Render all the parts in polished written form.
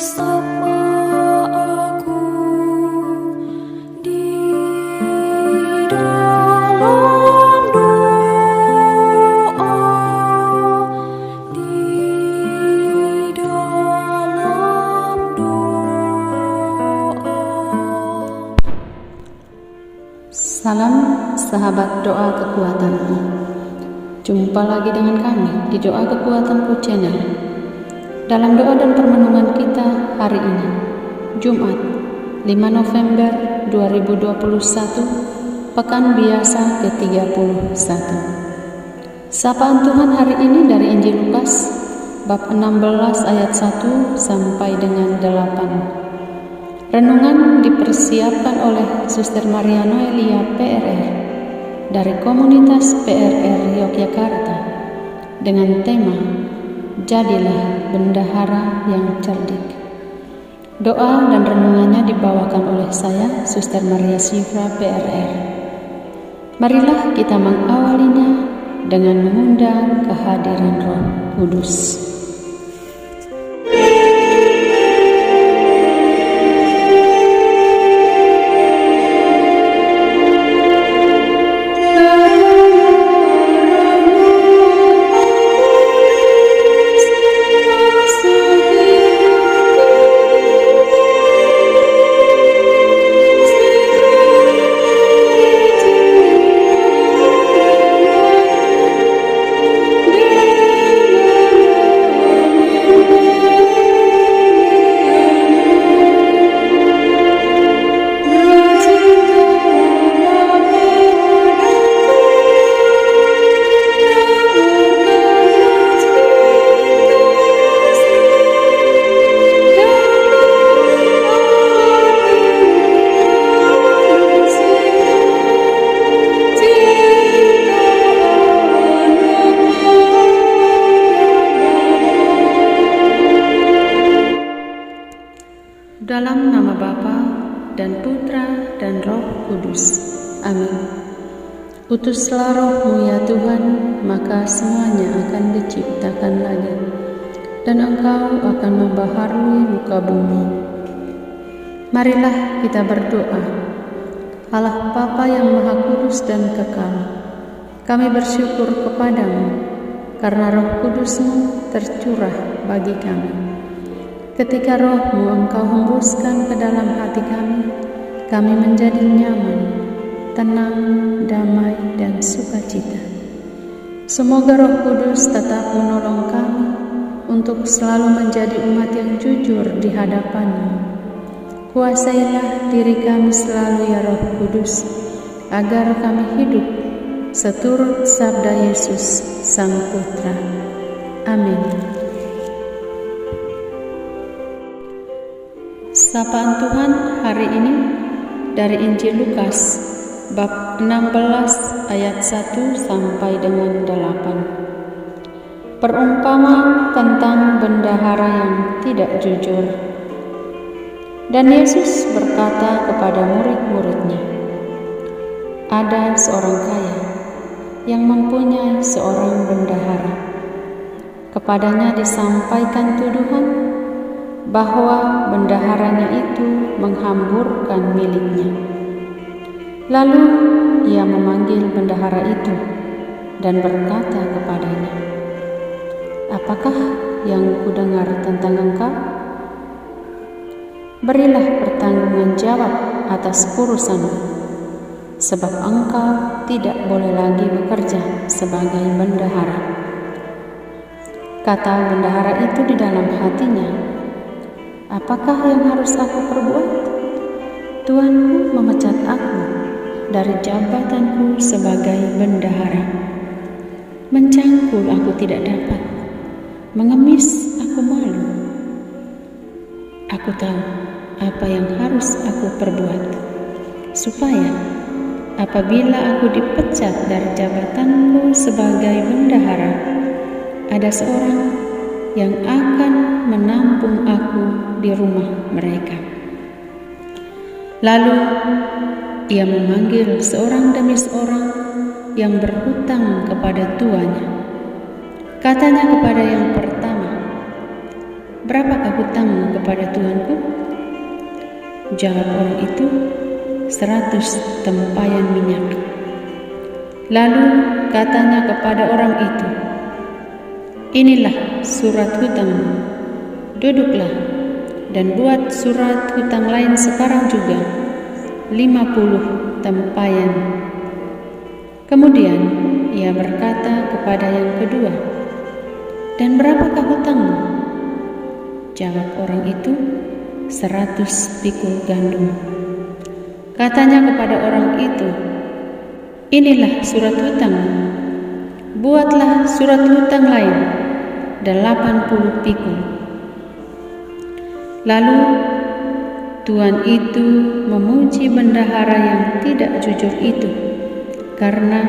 Sapa aku di dalam doa, di dalam doa. Salam sahabat doa kekuatanku. Jumpa lagi dengan kami di Doa Kekuatanku Channel. Dalam doa dan permenungan kita hari ini, Jumat 5 November 2021, Pekan Biasa ke-31. Sapaan Tuhan hari ini dari Injil Lukas, bab 16 ayat 1 sampai dengan 8. Renungan dipersiapkan oleh Suster Maria Noelia PRR dari komunitas PRR Yogyakarta dengan tema Jadilah Bendahara yang Cerdik. Doa dan renungannya dibawakan oleh saya, Suster Maria Sifra PRR. Marilah kita mengawalinya dengan mengundang kehadiran Roh Kudus. Dalam nama Bapa dan Putra dan Roh Kudus. Amin. Utuslah Roh-Mu ya Tuhan, maka semuanya akan diciptakan lagi, dan Engkau akan membaharui muka bumi. Marilah kita berdoa. Allah Bapa yang Maha Kudus dan Kekal, kami bersyukur kepadamu karena Roh Kudus-Mu tercurah bagi kami. Ketika Roh-Mu Engkau hembuskan ke dalam hati kami menjadi nyaman, tenang, damai, dan sukacita. Semoga Roh Kudus tetap menolong kami untuk selalu menjadi umat yang jujur di hadapan-Mu. Kuasailah diri kami selalu ya Roh Kudus, agar kami hidup seturut sabda Yesus Sang Putra. Amin. Sapaan Tuhan hari ini dari Injil Lukas bab 16 ayat 1 sampai dengan 8. Perumpamaan tentang bendahara yang tidak jujur. Dan Yesus berkata kepada murid-muridnya, ada seorang kaya yang mempunyai seorang bendahara. Kepadanya disampaikan tuduhan bahwa bendaharanya itu menghamburkan miliknya. Lalu ia memanggil bendahara itu dan berkata kepadanya, apakah yang kudengar tentang engkau? Berilah pertanggungan jawab atas urusanmu, sebab engkau tidak boleh lagi bekerja sebagai bendahara. Kata bendahara itu di dalam hatinya, apakah yang harus aku perbuat? Tuanku memecat aku dari jabatanku sebagai bendahara. Mencangkul aku tidak dapat, mengemis aku malu. Aku tahu apa yang harus aku perbuat, supaya apabila aku dipecat dari jabatanku sebagai bendahara, ada seorang yang akan menampung aku di rumah mereka. Lalu ia memanggil seorang demi seorang yang berhutang kepada tuannya. Katanya kepada yang pertama, berapakah hutangmu kepada Tuanku? Jawab orang itu, 100 tempayan minyak. Lalu katanya kepada orang itu, inilah surat hutangmu, duduklah dan buat surat hutang lain sekarang juga, 50 tempayan. Kemudian ia berkata kepada yang kedua, dan berapakah hutangmu? Jawab orang itu, 100 pikul gandum. Katanya kepada orang itu, inilah surat hutangmu, buatlah surat hutang lain, 80 pikul. Lalu tuan itu memuji bendahara yang tidak jujur itu, karena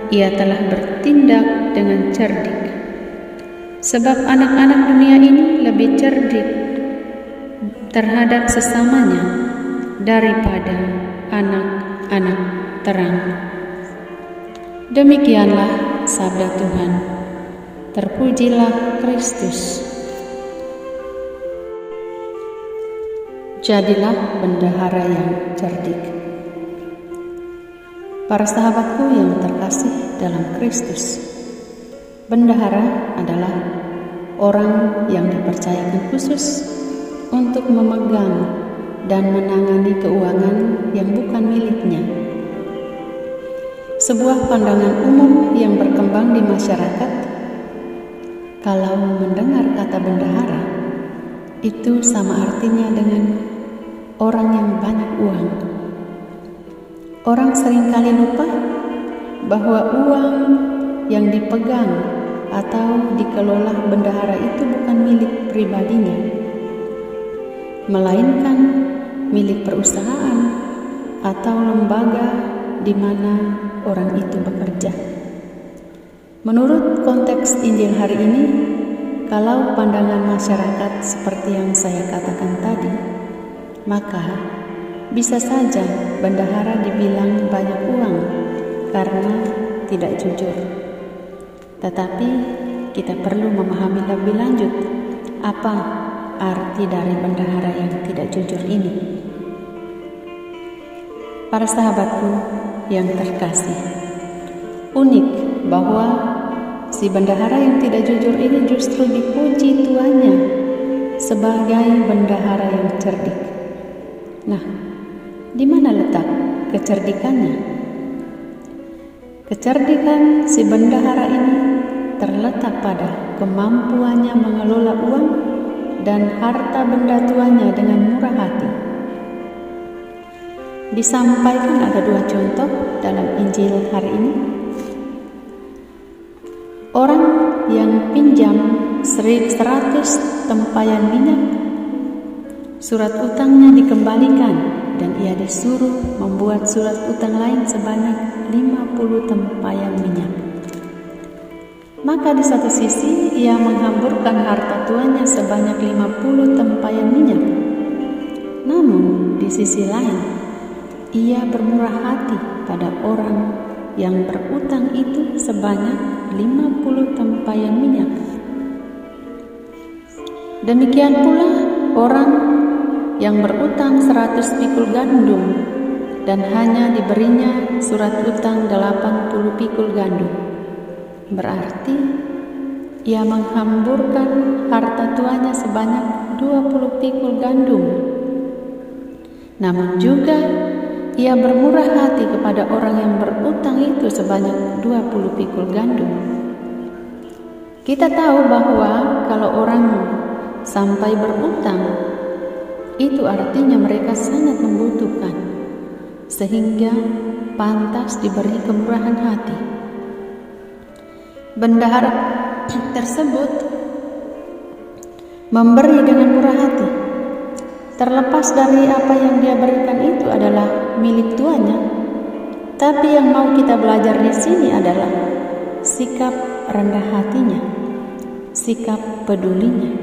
ia telah bertindak dengan cerdik. Sebab anak-anak dunia ini lebih cerdik terhadap sesamanya daripada anak-anak terang. Demikianlah sabda Tuhan. Terpujilah Kristus. Jadilah bendahara yang cerdik. Para sahabatku yang terkasih dalam Kristus, bendahara adalah orang yang dipercayakan khusus untuk memegang dan menangani keuangan yang bukan miliknya. Sebuah pandangan umum yang berkembang di masyarakat, kalau mendengar kata bendahara, itu sama artinya dengan orang yang banyak uang. Orang seringkali lupa bahwa uang yang dipegang atau dikelola bendahara itu bukan milik pribadinya, melainkan milik perusahaan atau lembaga di mana orang itu bekerja. Menurut konteks Injil hari ini, kalau pandangan masyarakat seperti yang saya katakan tadi, maka bisa saja bendahara dibilang banyak uang karena tidak jujur. Tetapi kita perlu memahami lebih lanjut apa arti dari bendahara yang tidak jujur ini. Para sahabatku yang terkasih, unik bahwa si bendahara yang tidak jujur ini justru dipuji tuannya sebagai bendahara yang cerdik. Nah, di mana letak kecerdikannya? Kecerdikan si bendahara ini terletak pada kemampuannya mengelola uang dan harta benda tuannya dengan murah hati. Disampaikan ada 2 contoh dalam Injil hari ini. Orang yang pinjam 100 tempayan minyak, surat utangnya dikembalikan dan ia disuruh membuat surat utang lain sebanyak 50 tempayan minyak. Maka di satu sisi ia menghamburkan harta tuannya sebanyak 50 tempayan minyak. Namun di sisi lain ia bermurah hati pada orang yang berutang itu sebanyak 50 tempayan minyak. Demikian pula orang yang berutang 100 pikul gandum dan hanya diberinya surat utang 80 pikul gandum. Berarti ia menghamburkan harta tuannya sebanyak 20 pikul gandum. Namun juga ia bermurah hati kepada orang yang berutang itu sebanyak 20 pikul gandum. Kita tahu bahwa kalau orang sampai berutang, itu artinya mereka sangat membutuhkan, sehingga pantas diberi kemurahan hati. Bendahara tersebut memberi dengan murah hati. Terlepas dari apa yang dia berikan itu adalah milik tuannya, tapi yang mau kita belajar di sini adalah sikap rendah hatinya, sikap pedulinya.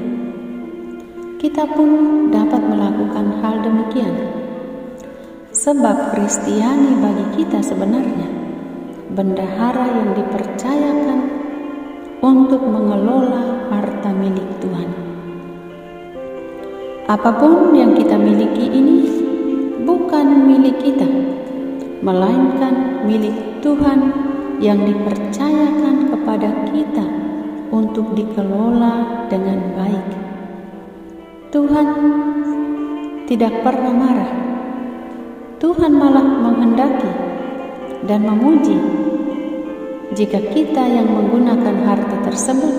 Kita pun dapat melakukan hal demikian. Sebab Kristiani bagi kita sebenarnya bendahara yang dipercayakan untuk mengelola harta milik Tuhan. Apapun yang kita miliki ini bukan milik kita, melainkan milik Tuhan yang dipercayakan kepada kita untuk dikelola dengan baik. Tuhan tidak pernah marah. Tuhan malah menghendaki dan memuji jika kita yang menggunakan harta tersebut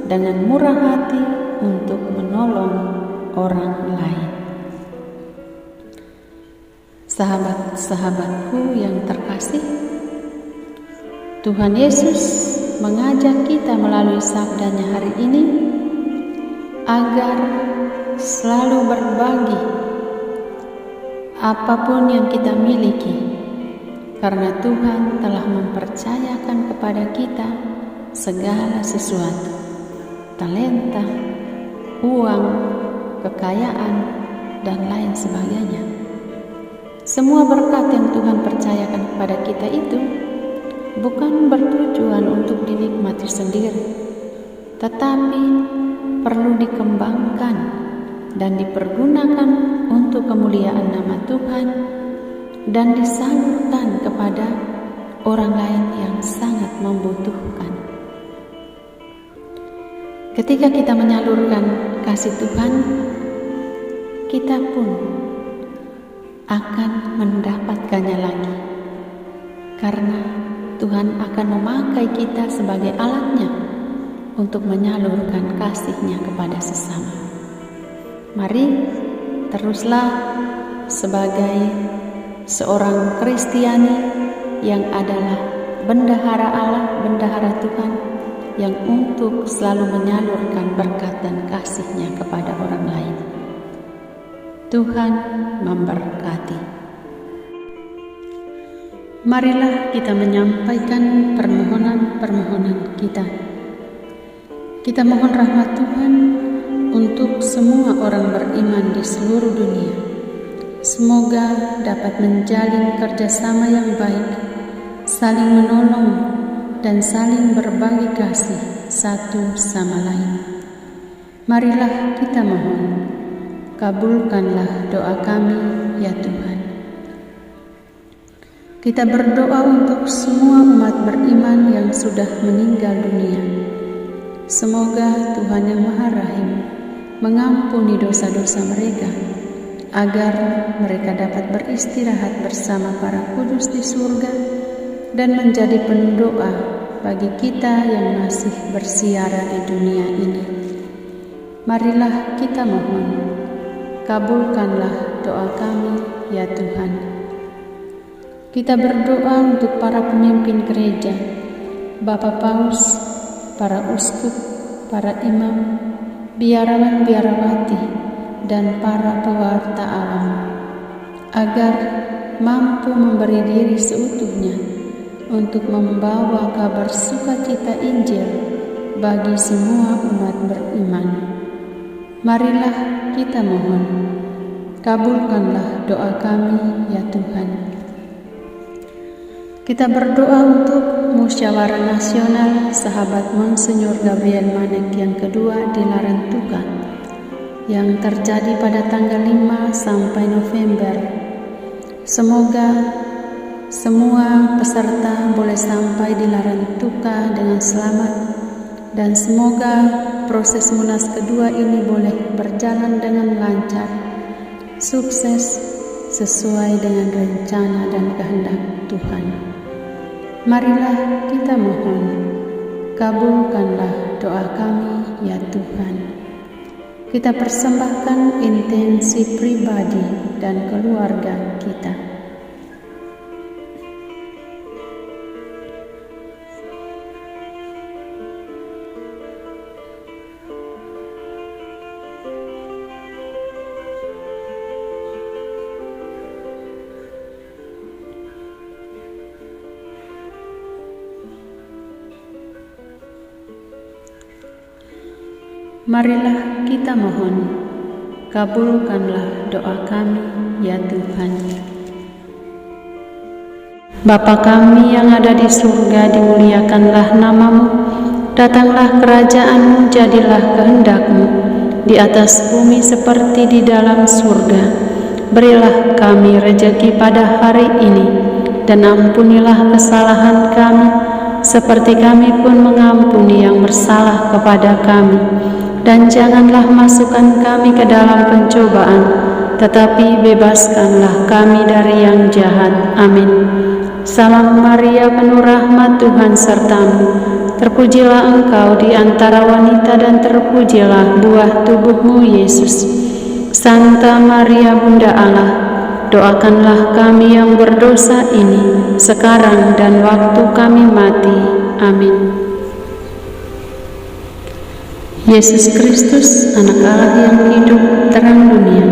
dengan murah hati untuk menolong orang lain. Sahabat-sahabatku yang terkasih, Tuhan Yesus mengajak kita melalui sabdanya hari ini agar selalu berbagi apapun yang kita miliki, karena Tuhan telah mempercayakan kepada kita segala sesuatu, talenta, uang, kekayaan, dan lain sebagainya. Semua berkat yang Tuhan percayakan kepada kita itu bukan bertujuan untuk dinikmati sendiri, tetapi perlu dikembangkan dan dipergunakan untuk kemuliaan nama Tuhan dan disalurkan kepada orang lain yang sangat membutuhkan. Ketika kita menyalurkan kasih Tuhan, kita pun akan mendapatkannya lagi, karena Tuhan akan memakai kita sebagai alatnya untuk menyalurkan kasih-Nya kepada sesama. Mari teruslah sebagai seorang Kristiani yang adalah bendahara Allah, bendahara Tuhan, yang untuk selalu menyalurkan berkat dan kasih-Nya kepada orang lain. Tuhan memberkati. Marilah kita menyampaikan permohonan-permohonan kita. Kita mohon rahmat Tuhan untuk semua orang beriman di seluruh dunia. Semoga dapat menjalin kerjasama yang baik, saling menolong, dan saling berbagi kasih satu sama lain. Marilah kita mohon, kabulkanlah doa kami ya Tuhan. Kita berdoa untuk semua umat beriman yang sudah meninggal dunia. Semoga Tuhan yang Maha Rahim mengampuni dosa-dosa mereka, agar mereka dapat beristirahat bersama para kudus di surga dan menjadi pendoa bagi kita yang masih bersiara di dunia ini. Marilah kita mohon, kabulkanlah doa kami ya Tuhan. Kita berdoa untuk para pemimpin gereja, Bapak Paus, para uskup, para imam, biarawan-biarawati, dan para pewarta alam, agar mampu memberi diri seutuhnya untuk membawa kabar sukacita Injil bagi semua umat beriman. Marilah kita mohon, kabulkanlah doa kami ya Tuhan. Kita berdoa untuk Musyawarah Nasional Sahabat Monsinyur Gabriel Manek yang kedua di Larantuka yang terjadi pada tanggal 5 sampai November. Semoga semua peserta boleh sampai di Larantuka dengan selamat, dan semoga proses Munas kedua ini boleh berjalan dengan lancar, sukses, sesuai dengan rencana dan kehendak Tuhan. Marilah kita mohon, kabulkanlah doa kami ya Tuhan. Kita persembahkan intensi pribadi dan keluarga kita. Marilah kita mohon, kabulkanlah doa kami ya Tuhan. Bapa kami yang ada di surga, dimuliakanlah namamu, datanglah kerajaan-Mu, jadilah kehendak-Mu di atas bumi seperti di dalam surga. Berilah kami rejeki pada hari ini, dan ampunilah kesalahan kami, seperti kami pun mengampuni yang bersalah kepada kami. Dan janganlah masukkan kami ke dalam pencobaan, tetapi bebaskanlah kami dari yang jahat. Amin. Salam Maria, penuh rahmat, Tuhan sertamu. Terpujilah engkau di antara wanita, dan terpujilah buah tubuhmu, Yesus. Santa Maria, Bunda Allah, doakanlah kami yang berdosa ini, sekarang dan waktu kami mati. Amin. Yesus Kristus, Anak Allah yang hidup, terang dunia,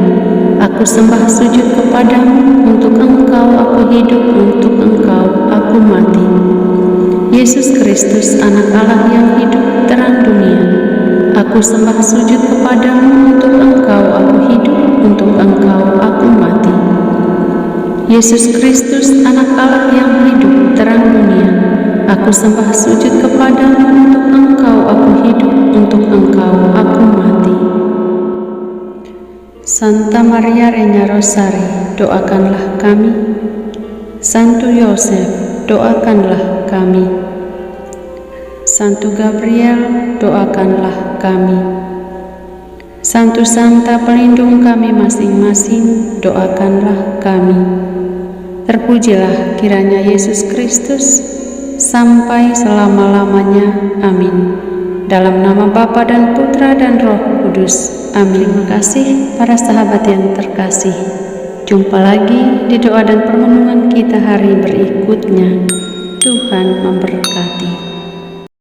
aku sembah sujud kepadamu, untuk engkau aku hidup, untuk engkau aku mati. Yesus Kristus, Anak Allah yang hidup, terang dunia, aku sembah sujud kepadamu, untuk engkau aku hidup, untuk engkau aku mati. Yesus Kristus, Anak Allah yang hidup, terang dunia, aku sembah sujud kepadamu, untuk engkau aku hidup, untuk engkau aku mati. Santa Maria Regna Rosari, doakanlah kami. Santo Yosef, doakanlah kami. Santo Gabriel, doakanlah kami. Santo Santa, pelindung kami masing-masing, doakanlah kami. Terpujilah kiranya Yesus Kristus sampai selama-lamanya. Amin. Dalam nama Bapa dan Putra dan Roh Kudus. Amin. Terima kasih para sahabat yang terkasih. Jumpa lagi di doa dan permenungan kita hari berikutnya. Tuhan memberkati.